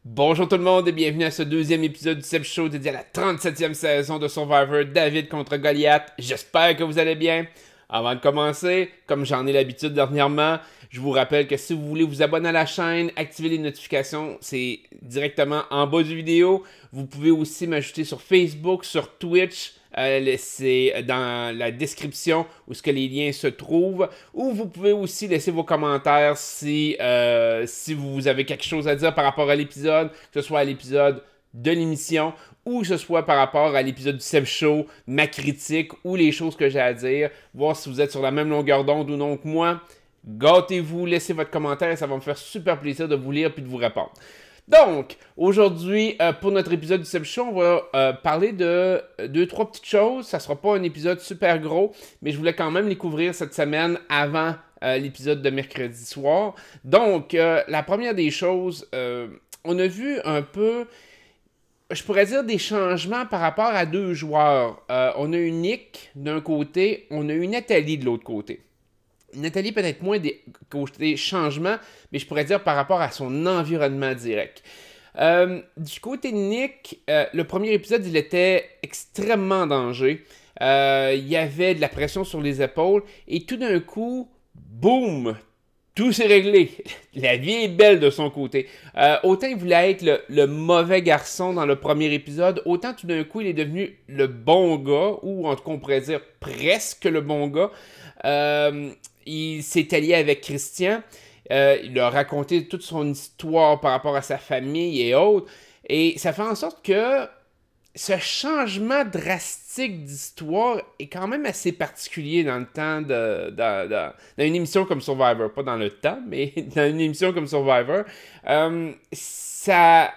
Bonjour tout le monde et bienvenue à ce deuxième épisode du Seb Show dédié à la 37e saison de Survivor David contre Goliath. J'espère que vous allez bien. Avant de commencer, comme j'en ai l'habitude dernièrement, je vous rappelle que si vous voulez vous abonner à la chaîne, activer les notifications, c'est directement en bas du vidéo. Vous pouvez aussi m'ajouter sur Facebook, sur Twitch. C'est dans la description où ce que les liens se trouvent. Ou vous pouvez aussi laisser vos commentaires si vous avez quelque chose à dire par rapport à l'épisode, que ce soit à l'épisode de l'émission ou que ce soit par rapport à l'épisode du Seb Show, ma critique ou les choses que j'ai à dire, voir si vous êtes sur la même longueur d'onde ou non que moi. Gâtez-vous, laissez votre commentaire et ça va me faire super plaisir de vous lire puis de vous répondre. Donc, aujourd'hui, pour notre épisode du Seb Show, on va parler de deux, trois petites choses. Ça sera pas un épisode super gros, mais je voulais quand même les couvrir cette semaine avant l'épisode de mercredi soir. Donc, la première des choses, on a vu un peu, je pourrais dire, des changements par rapport à deux joueurs. On a eu Nick d'un côté, on a eu Nathalie de l'autre côté. Nathalie peut-être moins des côtés changements, mais je pourrais dire par rapport à son environnement direct. Du côté de Nick, le premier épisode, il était extrêmement en danger. Il y avait de la pression sur les épaules et tout d'un coup, boum, tout s'est réglé. La vie est belle de son côté. Autant il voulait être le mauvais garçon dans le premier épisode, autant tout d'un coup il est devenu le bon gars, ou en tout cas on pourrait dire presque le bon gars. Il s'est allié avec Christian. Il a raconté toute son histoire par rapport à sa famille et autres. Et ça fait en sorte que ce changement drastique d'histoire est quand même assez particulier dans le temps dans une émission comme Survivor. Pas dans le temps, mais dans une émission comme Survivor. Ça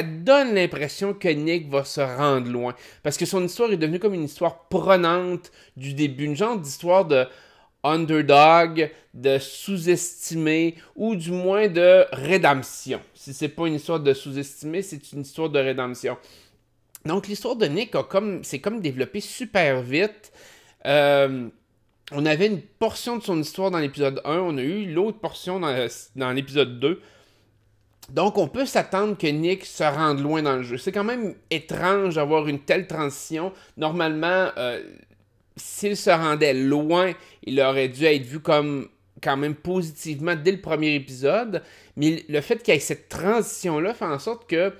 donne l'impression que Nick va se rendre loin. Parce que son histoire est devenue comme une histoire prenante du début. Une genre d'histoire de underdog, de sous-estimé, ou du moins de rédemption. Si c'est pas une histoire de sous-estimé, c'est une histoire de rédemption. Donc l'histoire de Nick c'est comme développé super vite. On avait une portion de son histoire dans l'épisode 1, on a eu l'autre portion dans l'épisode 2. Donc, on peut s'attendre que Nick se rende loin dans le jeu. C'est quand même étrange d'avoir une telle transition. Normalement, s'il se rendait loin, il aurait dû être vu comme quand même positivement dès le premier épisode. Mais le fait qu'il y ait cette transition-là fait en sorte que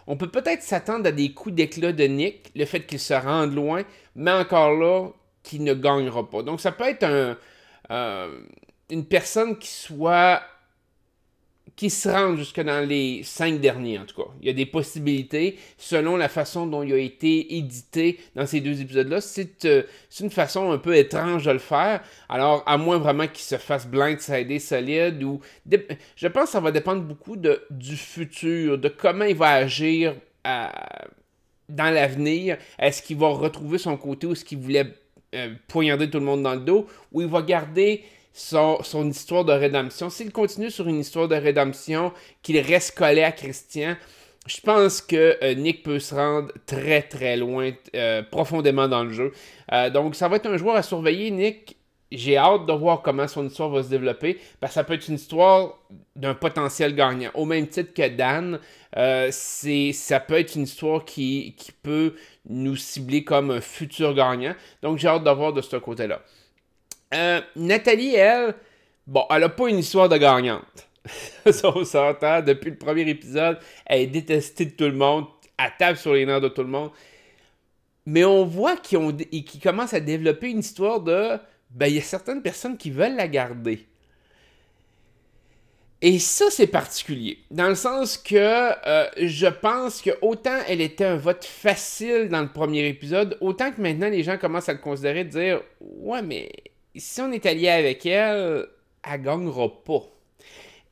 on peut peut-être s'attendre à des coups d'éclat de Nick, le fait qu'il se rende loin, mais encore là, qu'il ne gagnera pas. Donc, ça peut être une personne qui se rende jusque dans les 5 derniers, en tout cas. Il y a des possibilités, selon la façon dont il a été édité dans ces deux épisodes-là. C'est une façon un peu étrange de le faire. Alors, à moins vraiment qu'il se fasse blindsider solide, ou... Je pense que ça va dépendre beaucoup du futur, de comment il va agir dans l'avenir. Est-ce qu'il va retrouver son côté où est-ce qu'il voulait poignarder tout le monde dans le dos, ou il va garder son histoire de rédemption. S'il continue sur une histoire de rédemption, qu'il reste collé à Christian, je pense que Nick peut se rendre très très loin, profondément dans le jeu. Donc ça va être un joueur à surveiller, Nick. J'ai hâte de voir comment son histoire va se développer, parce que ça peut être une histoire d'un potentiel gagnant. Au même titre que Dan, ça peut être une histoire qui peut nous cibler comme un futur gagnant. Donc j'ai hâte de voir de ce côté-là. Nathalie, elle, bon, elle a pas une histoire de gagnante. Ça, on s'entend. Depuis le premier épisode, elle est détestée de tout le monde. Elle tape sur les nerfs de tout le monde. Mais on voit qu'ils commencent à développer une histoire de... Ben, il y a certaines personnes qui veulent la garder. Et ça, c'est particulier. Dans le sens que je pense que autant elle était un vote facile dans le premier épisode, autant que maintenant les gens commencent à le considérer, de dire « Ouais, mais si on est allié avec elle, elle gagnera pas. »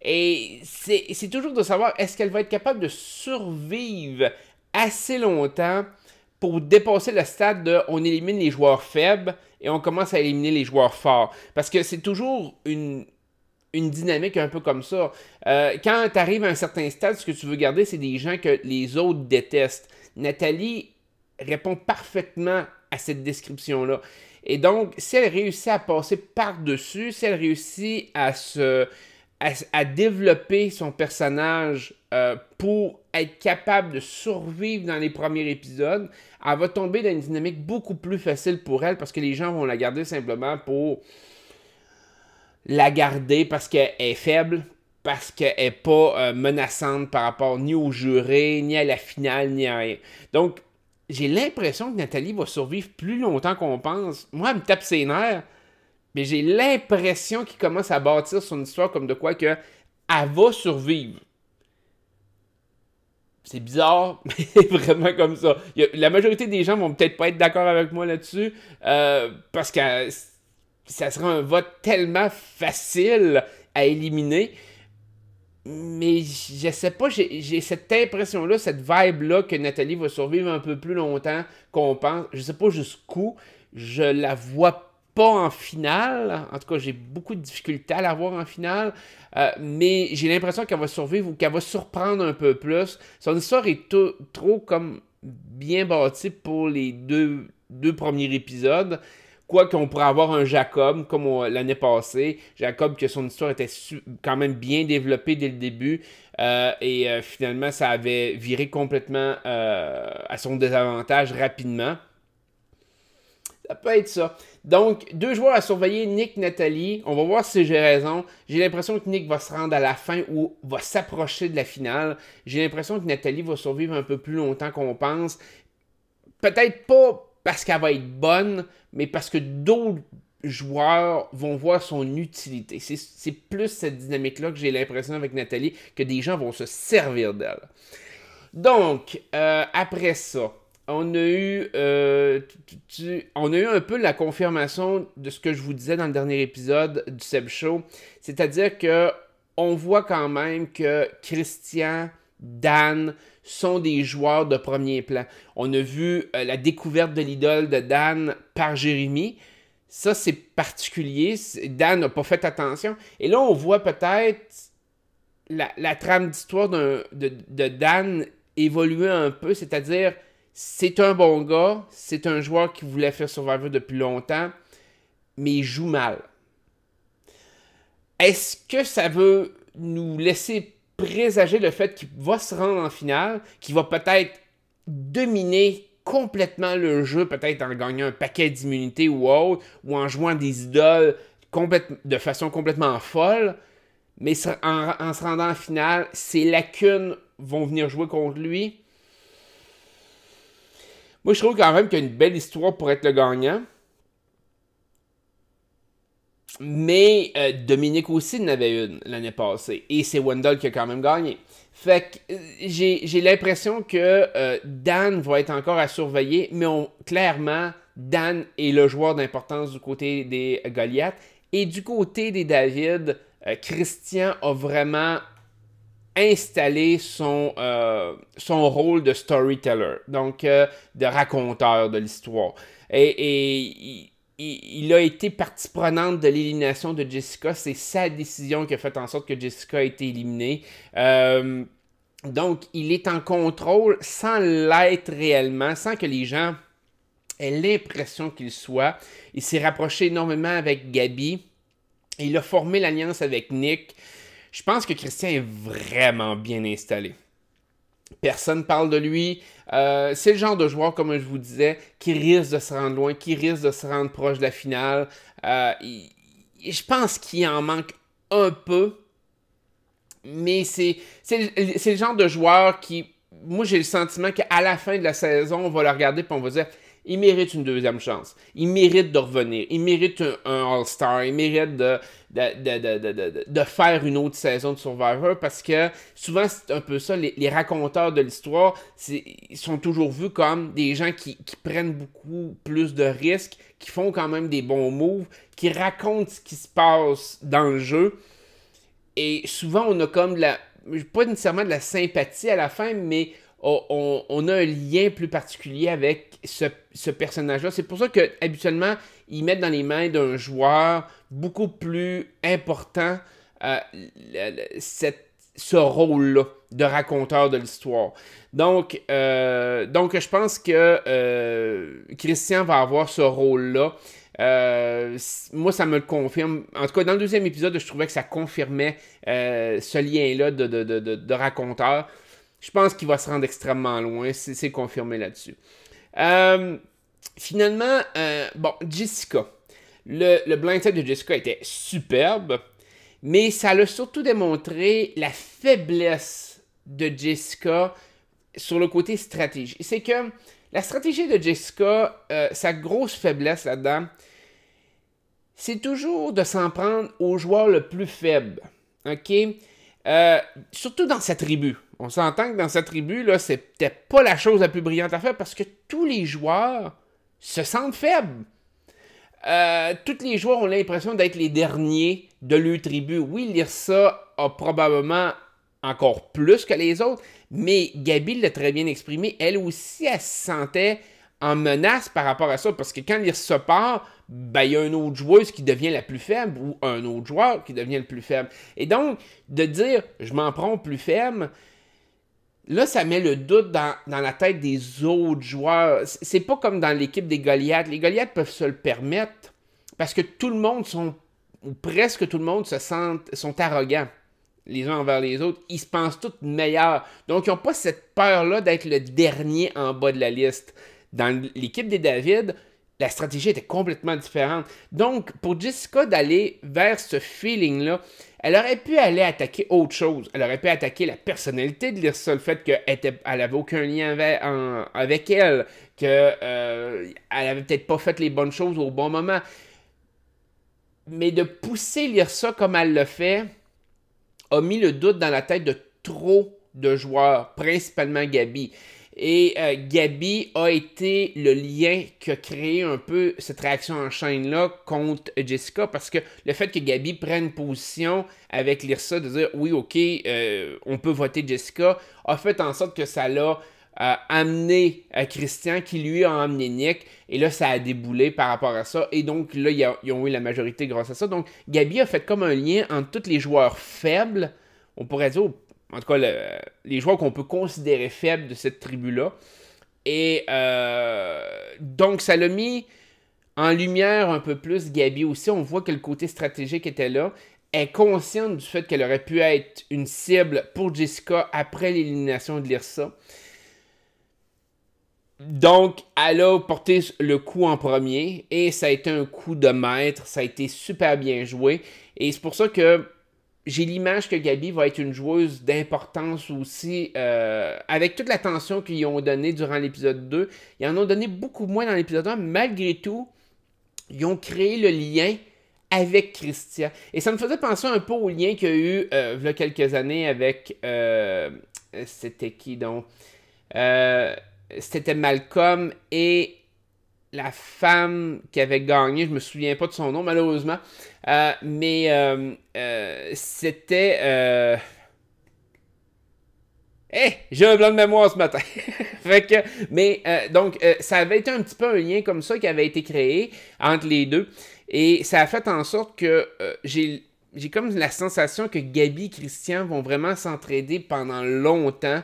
Et c'est toujours de savoir, est-ce qu'elle va être capable de survivre assez longtemps pour dépasser le stade de on élimine les joueurs faibles et on commence à éliminer les joueurs forts. Parce que c'est toujours une dynamique un peu comme ça. Quand tu arrives à un certain stade, ce que tu veux garder, c'est des gens que les autres détestent. Nathalie répond parfaitement à cette description-là. Et donc, si elle réussit à passer par-dessus, si elle réussit à développer son personnage pour être capable de survivre dans les premiers épisodes, elle va tomber dans une dynamique beaucoup plus facile pour elle parce que les gens vont la garder simplement pour la garder parce qu'elle est faible, parce qu'elle n'est pas menaçante par rapport ni aux jurés, ni à la finale, ni à rien. Donc, j'ai l'impression que Nathalie va survivre plus longtemps qu'on pense. Moi, elle me tape ses nerfs, mais j'ai l'impression qu'il commence à bâtir son histoire comme de quoi que elle va survivre. C'est bizarre, mais c'est vraiment comme ça. La majorité des gens vont peut-être pas être d'accord avec moi là-dessus, parce que ça sera un vote tellement facile à éliminer. Mais je sais pas, j'ai cette impression-là, cette vibe-là que Nathalie va survivre un peu plus longtemps qu'on pense. Je sais pas jusqu'où. Je la vois pas en finale. En tout cas, j'ai beaucoup de difficultés à la voir en finale. Mais j'ai l'impression qu'elle va survivre ou qu'elle va surprendre un peu plus. Son histoire est trop comme bien bâtie pour les deux premiers épisodes. Quoi qu'on pourrait avoir un Jacob, comme l'année passée. Jacob, que son histoire était quand même bien développée dès le début. Finalement, ça avait viré complètement à son désavantage rapidement. Ça peut être ça. Donc, 2 joueurs à surveiller, Nick, Nathalie. On va voir si j'ai raison. J'ai l'impression que Nick va se rendre à la fin ou va s'approcher de la finale. J'ai l'impression que Nathalie va survivre un peu plus longtemps qu'on pense. Peut-être pas parce qu'elle va être bonne, mais parce que d'autres joueurs vont voir son utilité. C'est plus cette dynamique-là que j'ai l'impression avec Nathalie, que des gens vont se servir d'elle. Donc, après ça, on a eu un peu la confirmation de ce que je vous disais dans le dernier épisode du Seb Show. C'est-à-dire que on voit quand même que Christian, Dan sont des joueurs de premier plan. On a vu la découverte de l'idole de Dan par Jérémy. Ça, c'est particulier. Dan n'a pas fait attention. Et là, on voit peut-être la trame d'histoire de Dan évoluer un peu. C'est-à-dire, c'est un bon gars, c'est un joueur qui voulait faire Survivor depuis longtemps, mais il joue mal. Est-ce que ça veut nous laisser présager le fait qu'il va se rendre en finale, qu'il va peut-être dominer complètement le jeu, peut-être en gagnant un paquet d'immunités ou autre, ou en jouant des idoles de façon complètement folle, mais en se rendant en finale, ses lacunes vont venir jouer contre lui. Moi, je trouve quand même qu'il y a une belle histoire pour être le gagnant. Mais Dominique aussi en avait une l'année passée. Et c'est Wendell qui a quand même gagné. Fait que j'ai l'impression que Dan va être encore à surveiller. Mais clairement, Dan est le joueur d'importance du côté des Goliaths. Et du côté des David, Christian a vraiment installé son rôle de storyteller. Donc, de raconteur de l'histoire. Il a été partie prenante de l'élimination de Jessica. C'est sa décision qui a fait en sorte que Jessica a été éliminée. Donc, il est en contrôle sans l'être réellement, sans que les gens aient l'impression qu'il soit. Il s'est rapproché énormément avec Gabi. Il a formé l'alliance avec Nick. Je pense que Christian est vraiment bien installé. Personne ne parle de lui. C'est le genre de joueur, comme je vous disais, qui risque de se rendre loin, qui risque de se rendre proche de la finale. Je pense qu'il en manque un peu. Mais c'est le genre de joueur qui... Moi, j'ai le sentiment qu'à la fin de la saison, on va le regarder et on va dire... Il mérite une deuxième chance. Il mérite de revenir. Il mérite un All-Star. Il mérite de faire une autre saison de Survivor parce que souvent, c'est un peu ça. Les raconteurs de l'histoire ils sont toujours vus comme des gens qui prennent beaucoup plus de risques, qui font quand même des bons moves, qui racontent ce qui se passe dans le jeu. Et souvent, on a comme pas nécessairement de la sympathie à la fin, mais on a un lien plus particulier avec ce personnage-là. C'est pour ça que habituellement, ils mettent dans les mains d'un joueur beaucoup plus important ce rôle-là de raconteur de l'histoire. Donc je pense que Christian va avoir ce rôle-là. Moi, ça me le confirme. En tout cas, dans le deuxième épisode, je trouvais que ça confirmait ce lien-là de raconteur. Je pense qu'il va se rendre extrêmement loin. C'est confirmé là-dessus. Finalement, bon, Jessica. Le blindside de Jessica était superbe, mais ça l'a surtout démontré la faiblesse de Jessica sur le côté stratégie. C'est que la stratégie de Jessica, sa grosse faiblesse là-dedans, c'est toujours de s'en prendre au joueur le plus faible. OK? Surtout dans sa tribu. On s'entend que dans sa tribu, là, c'était pas la chose la plus brillante à faire parce que tous les joueurs se sentent faibles. Tous les joueurs ont l'impression d'être les derniers de leur tribu. Oui, Lyrsa a probablement encore plus que les autres, mais Gabi l'a très bien exprimé. Elle aussi, elle se sentait en menace par rapport à ça, parce que quand Lyrsa part, ben, il y a une autre joueuse qui devient la plus faible, ou un autre joueur qui devient le plus faible. Et donc, de dire « je m'en prends au plus faible », là, ça met le doute dans la tête des autres joueurs. C'est pas comme dans l'équipe des Goliaths. Les Goliaths peuvent se le permettre parce que tout le monde ou presque tout le monde sont arrogants les uns envers les autres. Ils se pensent tous meilleurs. Donc, ils n'ont pas cette peur-là d'être le dernier en bas de la liste. Dans l'équipe des David, la stratégie était complètement différente. Donc, pour Jessica d'aller vers ce feeling-là, elle aurait pu aller attaquer autre chose. Elle aurait pu attaquer la personnalité de Lyrsa, le fait qu'elle n'avait aucun lien avec elle, qu'elle n'avait peut-être pas fait les bonnes choses au bon moment. Mais de pousser Lyrsa comme elle le fait, a mis le doute dans la tête de trop de joueurs, principalement Gabi. Et Gabi a été le lien qui a créé un peu cette réaction en chaîne-là contre Jessica, parce que le fait que Gabi prenne position avec Lyrsa, de dire oui, ok, on peut voter Jessica, a fait en sorte que ça l'a amené Christian, qui lui a emmené Nick, et là ça a déboulé par rapport à ça, et donc là ils ont eu la majorité grâce à ça. Donc Gabi a fait comme un lien entre tous les joueurs faibles, on pourrait dire, en tout cas les joueurs qu'on peut considérer faibles de cette tribu-là, et donc ça l'a mis en lumière un peu plus Gabi aussi. On voit que le côté stratégique était là. Elle est consciente du fait qu'elle aurait pu être une cible pour Jessica après l'élimination de Lyrsa. Donc, elle a porté le coup en premier et ça a été un coup de maître. Ça a été super bien joué. Et c'est pour ça que j'ai l'image que Gabi va être une joueuse d'importance aussi. Avec toute l'attention qu'ils ont donnée durant l'épisode 2, ils en ont donné beaucoup moins dans l'épisode 1. Malgré tout, ils ont créé le lien avec Christian. Et ça me faisait penser un peu au lien qu'il y a eu il y a quelques années avec... c'était qui donc? C'était Malcolm et la femme qui avait gagné, je me souviens pas de son nom malheureusement, mais c'était... j'ai un blanc de mémoire ce matin. Fait que, mais donc, ça avait été un petit peu un lien comme ça qui avait été créé entre les deux. Et ça a fait en sorte que j'ai comme la sensation que Gabi et Christian vont vraiment s'entraider pendant longtemps,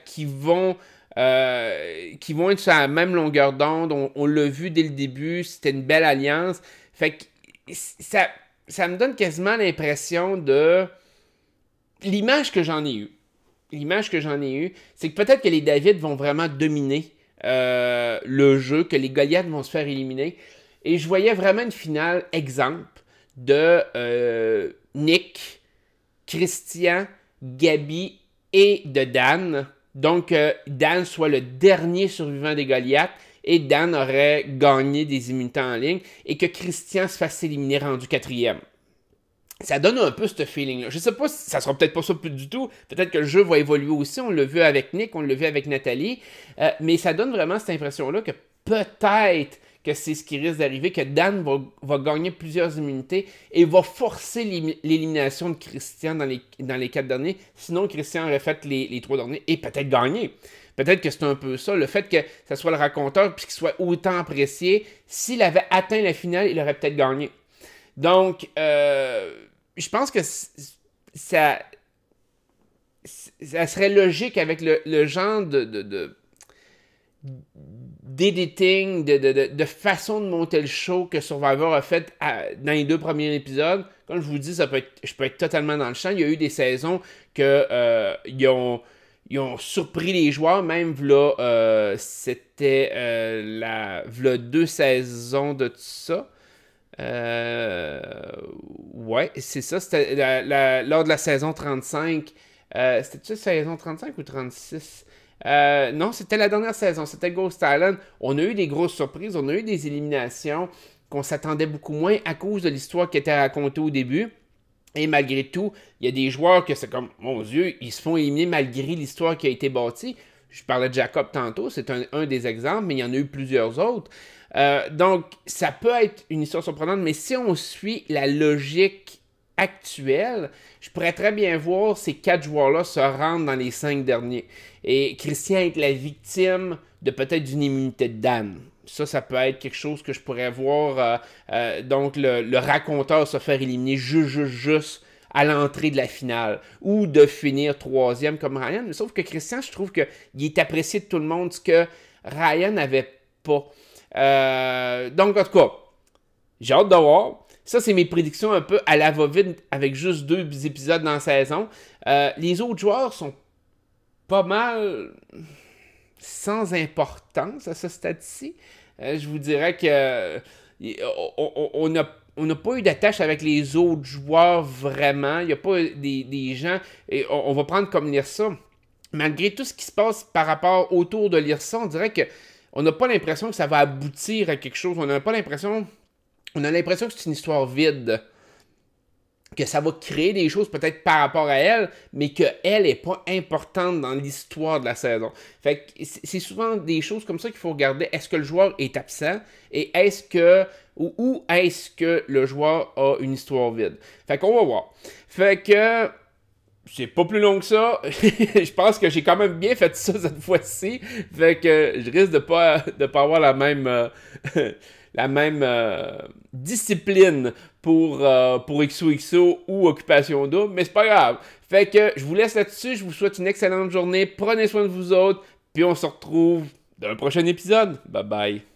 qui vont être sur la même longueur d'onde. On l'a vu dès le début, c'était une belle alliance. Fait que ça me donne quasiment l'impression de l'image que j'en ai eue. L'image que j'en ai eue, c'est que peut-être que les David vont vraiment dominer le jeu, que les Goliaths vont se faire éliminer. Et je voyais vraiment une finale exemple de Nick, Christian, Gabi et de Dan. Donc, Dan soit le dernier survivant des Goliaths et Dan aurait gagné des immunités en ligne et que Christian se fasse éliminer rendu 4e. Ça donne un peu ce feeling-là. Je sais pas, ça sera peut-être pas ça plus du tout. Peut-être que le jeu va évoluer aussi. On l'a vu avec Nick, on l'a vu avec Nathalie. Mais ça donne vraiment cette impression-là que peut-être que c'est ce qui risque d'arriver, que Dan va gagner plusieurs immunités et va forcer l'élimination de Christian dans les 4 derniers. Sinon, Christian aurait fait les 3 derniers et peut-être gagné. Peut-être que c'est un peu ça. Le fait que ça soit le raconteur puis qu'il soit autant apprécié, s'il avait atteint la finale, il aurait peut-être gagné. Donc, je pense que ça serait logique avec le genre d'editing, de façon de monter le show que Survivor a fait dans les 2 premiers épisodes. Comme je vous dis, je peux être totalement dans le champ. Il y a eu des saisons que ils ont surpris les joueurs, même là, c'était v'là 2 saisons de tout ça. Ouais, c'est ça, c'était lors de la saison 35. C'était-tu saison 35 ou 36? Non, c'était la dernière saison, c'était Ghost Island. On a eu des grosses surprises, on a eu des éliminations qu'on s'attendait beaucoup moins à cause de l'histoire qui était racontée au début. Et malgré tout, il y a des joueurs que c'est comme, mon Dieu, ils se font éliminer malgré l'histoire qui a été bâtie. Je parlais de Jacob tantôt, c'est un des exemples, mais il y en a eu plusieurs autres. Donc, ça peut être une histoire surprenante, mais si on suit la logique actuelle, je pourrais très bien voir ces 4 joueurs-là se rendre dans les 5 derniers. Et Christian être la victime de peut-être d'une immunité de Dan. Ça peut être quelque chose que je pourrais voir. Donc, le raconteur se faire éliminer juste à l'entrée de la finale. Ou de finir 3e comme Ryan. Mais sauf que Christian, je trouve qu'il est apprécié de tout le monde, ce que Ryan n'avait pas. Donc, en tout cas, j'ai hâte de voir. Ça, c'est mes prédictions un peu à la va-vite avec juste 2 épisodes dans la saison. Les autres joueurs sont pas mal sans importance à ce stade-ci. Je vous dirais que on n'a pas eu d'attache avec les autres joueurs vraiment. Il n'y a pas des gens... Et on va prendre comme Lyrsa. Malgré tout ce qui se passe par rapport autour de Lyrsa, on dirait que on n'a pas l'impression que ça va aboutir à quelque chose. On a l'impression que c'est une histoire vide. Que ça va créer des choses peut-être par rapport à elle, mais qu'elle n'est pas importante dans l'histoire de la saison. Fait que c'est souvent des choses comme ça qu'il faut regarder. Est-ce que le joueur est absent? Et est-ce que... Ou est-ce que le joueur a une histoire vide? Fait qu'on va voir. Fait que... C'est pas plus long que ça. Je pense que j'ai quand même bien fait ça cette fois-ci. Fait que je risque de pas avoir la même... la même discipline pour XOXO ou Occupation Double, mais c'est pas grave. Fait que je vous laisse là-dessus, je vous souhaite une excellente journée, prenez soin de vous autres, puis on se retrouve dans un prochain épisode. Bye bye.